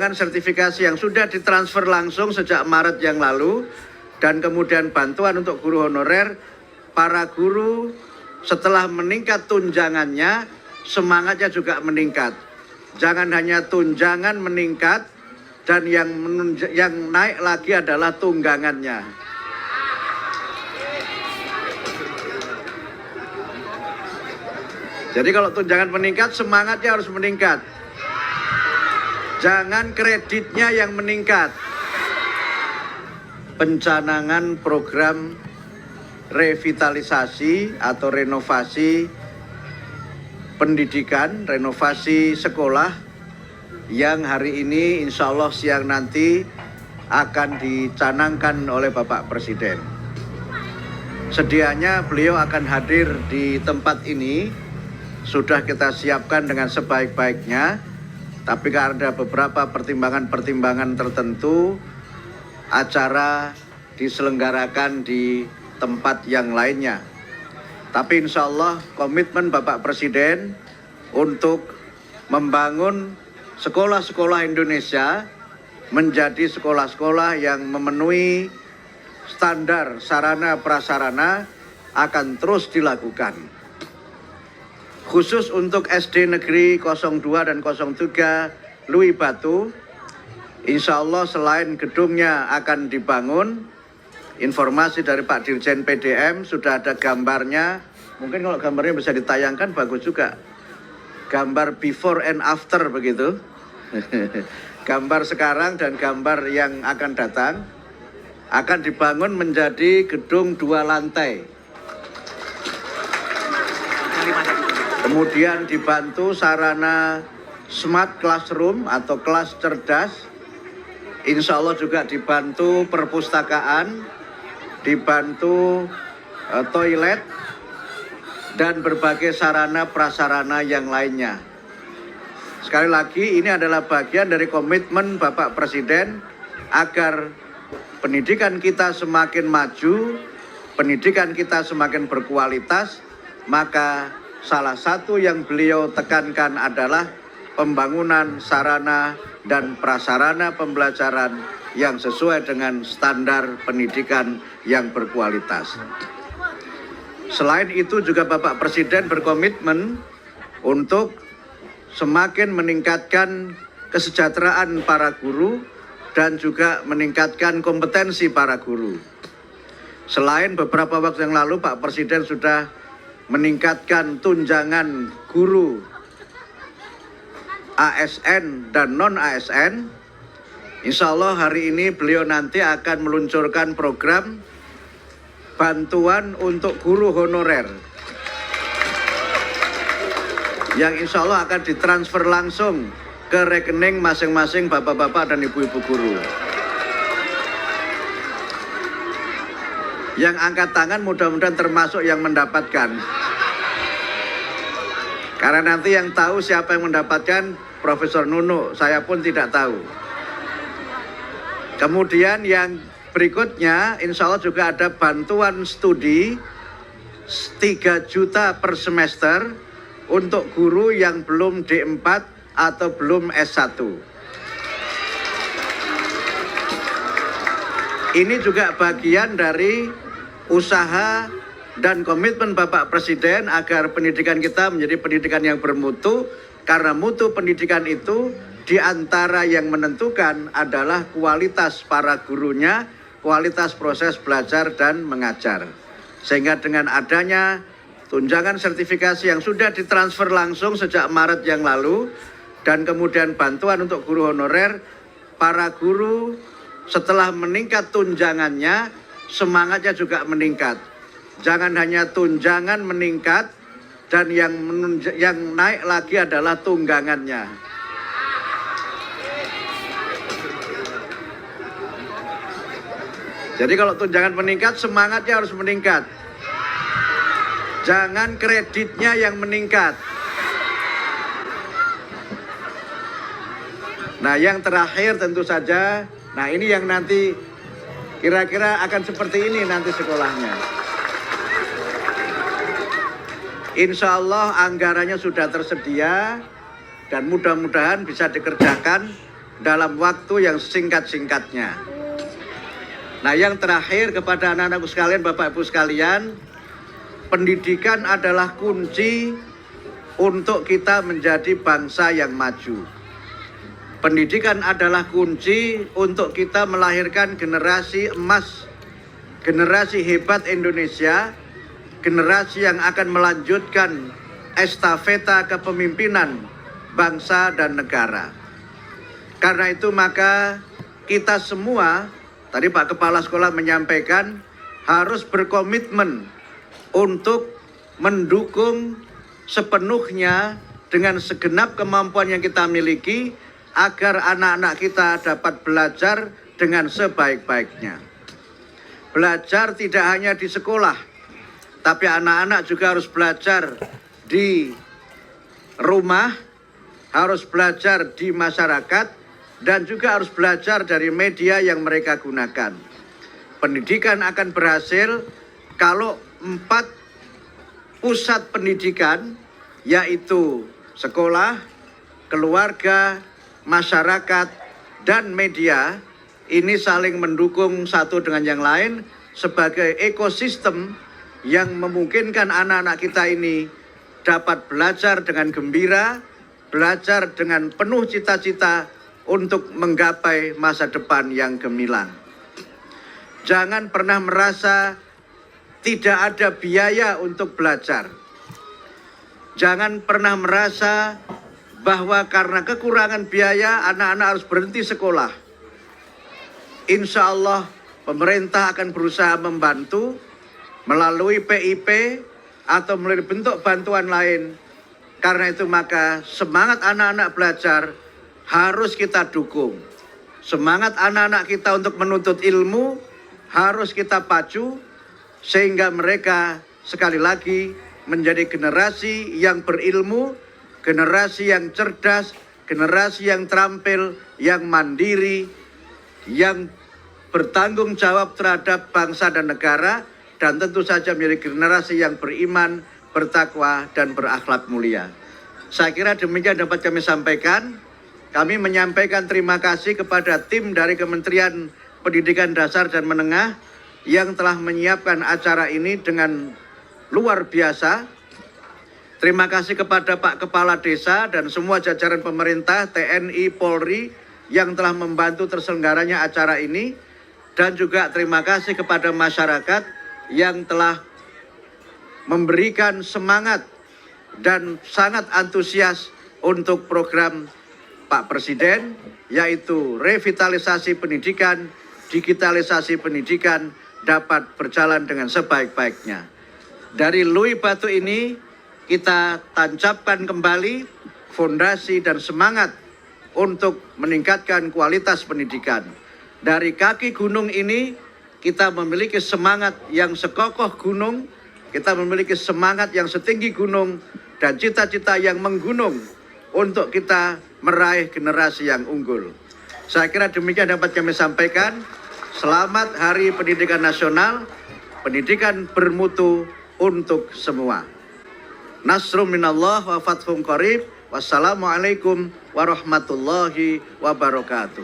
tunjangan sertifikasi yang sudah ditransfer langsung sejak Maret yang lalu, dan kemudian bantuan untuk guru honorer, para guru setelah meningkat tunjangannya, semangatnya juga meningkat. Jangan hanya tunjangan meningkat, dan yang naik lagi adalah tunggangannya. Jadi kalau tunjangan meningkat, semangatnya harus meningkat. Jangan kreditnya yang meningkat. Pencanangan program revitalisasi atau renovasi pendidikan, renovasi sekolah yang hari ini insya Allah siang nanti akan dicanangkan oleh Bapak Presiden. Sedianya beliau akan hadir di tempat ini, sudah kita siapkan dengan sebaik-baiknya. Tapi karena ada beberapa pertimbangan-pertimbangan tertentu, acara diselenggarakan di tempat yang lainnya. Tapi insya Allah komitmen Bapak Presiden untuk membangun sekolah-sekolah Indonesia menjadi sekolah-sekolah yang memenuhi standar sarana prasarana akan terus dilakukan. Khusus untuk SD Negeri 02 dan 03 Lui Batu, insya Allah selain gedungnya akan dibangun, informasi dari Pak Dirjen PDM sudah ada gambarnya. Mungkin kalau gambarnya bisa ditayangkan bagus juga. Gambar before and after begitu. Gambar sekarang dan gambar yang akan datang. Akan dibangun menjadi gedung 2 lantai. Kemudian dibantu sarana smart classroom atau kelas cerdas. Insya Allah juga dibantu perpustakaan, dibantu toilet, dan berbagai sarana prasarana yang lainnya. Sekali lagi ini adalah bagian dari komitmen Bapak Presiden agar pendidikan kita semakin maju, pendidikan kita semakin berkualitas, maka salah satu yang beliau tekankan adalah pembangunan sarana dan prasarana pembelajaran yang sesuai dengan standar pendidikan yang berkualitas. Selain itu juga Bapak Presiden berkomitmen untuk semakin meningkatkan kesejahteraan para guru dan juga meningkatkan kompetensi para guru. Selain beberapa waktu yang lalu Pak Presiden sudah meningkatkan tunjangan guru ASN dan non-ASN. Insya Allah hari ini beliau nanti akan meluncurkan program bantuan untuk guru honorer yang insya Allah akan ditransfer langsung ke rekening masing-masing bapak-bapak dan ibu-ibu guru. Yang angkat tangan mudah-mudahan termasuk yang mendapatkan. Karena nanti yang tahu siapa yang mendapatkan Profesor Nunu, saya pun tidak tahu. Kemudian yang berikutnya insya Allah juga ada bantuan studi 3 juta per semester untuk guru yang belum D4 atau belum S1. Ini juga bagian dari usaha dan komitmen Bapak Presiden agar pendidikan kita menjadi pendidikan yang bermutu, karena mutu pendidikan itu diantara yang menentukan adalah kualitas para gurunya, kualitas proses belajar dan mengajar. Sehingga dengan adanya tunjangan sertifikasi yang sudah ditransfer langsung sejak Maret yang lalu, dan kemudian bantuan untuk guru honorer, para guru setelah meningkat tunjangannya, semangatnya juga meningkat. Jangan hanya tunjangan meningkat, dan yang naik lagi adalah tunggangannya. Jadi kalau tunjangan meningkat, semangatnya harus meningkat. Jangan kreditnya yang meningkat. Nah, yang terakhir tentu saja, nah ini yang nanti kira-kira akan seperti ini nanti sekolahnya. Insya Allah anggarannya sudah tersedia dan mudah-mudahan bisa dikerjakan dalam waktu yang singkat-singkatnya. Nah, yang terakhir kepada anak-anakku sekalian, Bapak Ibu sekalian, pendidikan adalah kunci untuk kita menjadi bangsa yang maju. Pendidikan adalah kunci untuk kita melahirkan generasi emas, generasi hebat Indonesia, generasi yang akan melanjutkan estafeta kepemimpinan bangsa dan negara. Karena itu maka kita semua, tadi Pak Kepala Sekolah menyampaikan, harus berkomitmen untuk mendukung sepenuhnya dengan segenap kemampuan yang kita miliki agar anak-anak kita dapat belajar dengan sebaik-baiknya. Belajar tidak hanya di sekolah, tapi anak-anak juga harus belajar di rumah, harus belajar di masyarakat, dan juga harus belajar dari media yang mereka gunakan. Pendidikan akan berhasil kalau 4 pusat pendidikan, yaitu sekolah, keluarga, masyarakat, dan media, ini saling mendukung satu dengan yang lain sebagai ekosistem yang memungkinkan anak-anak kita ini dapat belajar dengan gembira, belajar dengan penuh cita-cita untuk menggapai masa depan yang gemilang. Jangan pernah merasa tidak ada biaya untuk belajar. Jangan pernah merasa bahwa karena kekurangan biaya anak-anak harus berhenti sekolah. Insya Allah pemerintah akan berusaha membantu melalui PIP atau melalui bentuk bantuan lain. Karena itu maka semangat anak-anak belajar harus kita dukung. Semangat anak-anak kita untuk menuntut ilmu harus kita pacu sehingga mereka sekali lagi menjadi generasi yang berilmu, generasi yang cerdas, generasi yang terampil, yang mandiri, yang bertanggung jawab terhadap bangsa dan negara, dan tentu saja menjadi generasi yang beriman, bertakwa, dan berakhlak mulia. Saya kira demikian dapat kami sampaikan. Kami menyampaikan terima kasih kepada tim dari Kementerian Pendidikan Dasar dan Menengah yang telah menyiapkan acara ini dengan luar biasa. Terima kasih kepada Pak Kepala Desa dan semua jajaran pemerintah, TNI, Polri yang telah membantu terselenggaranya acara ini. Dan juga terima kasih kepada masyarakat yang telah memberikan semangat dan sangat antusias untuk program Pak Presiden, yaitu revitalisasi pendidikan, digitalisasi pendidikan dapat berjalan dengan sebaik-baiknya. Dari Lui Batu ini kita tancapkan kembali fondasi dan semangat untuk meningkatkan kualitas pendidikan. Dari kaki gunung ini kita memiliki semangat yang sekokoh gunung, kita memiliki semangat yang setinggi gunung, dan cita-cita yang menggunung untuk kita meraih generasi yang unggul. Saya kira demikian dapat kami sampaikan. Selamat Hari Pendidikan Nasional, pendidikan bermutu untuk semua. Nasrum minallah wa fathum qarib. Wassalamualaikum warahmatullahi wabarakatuh.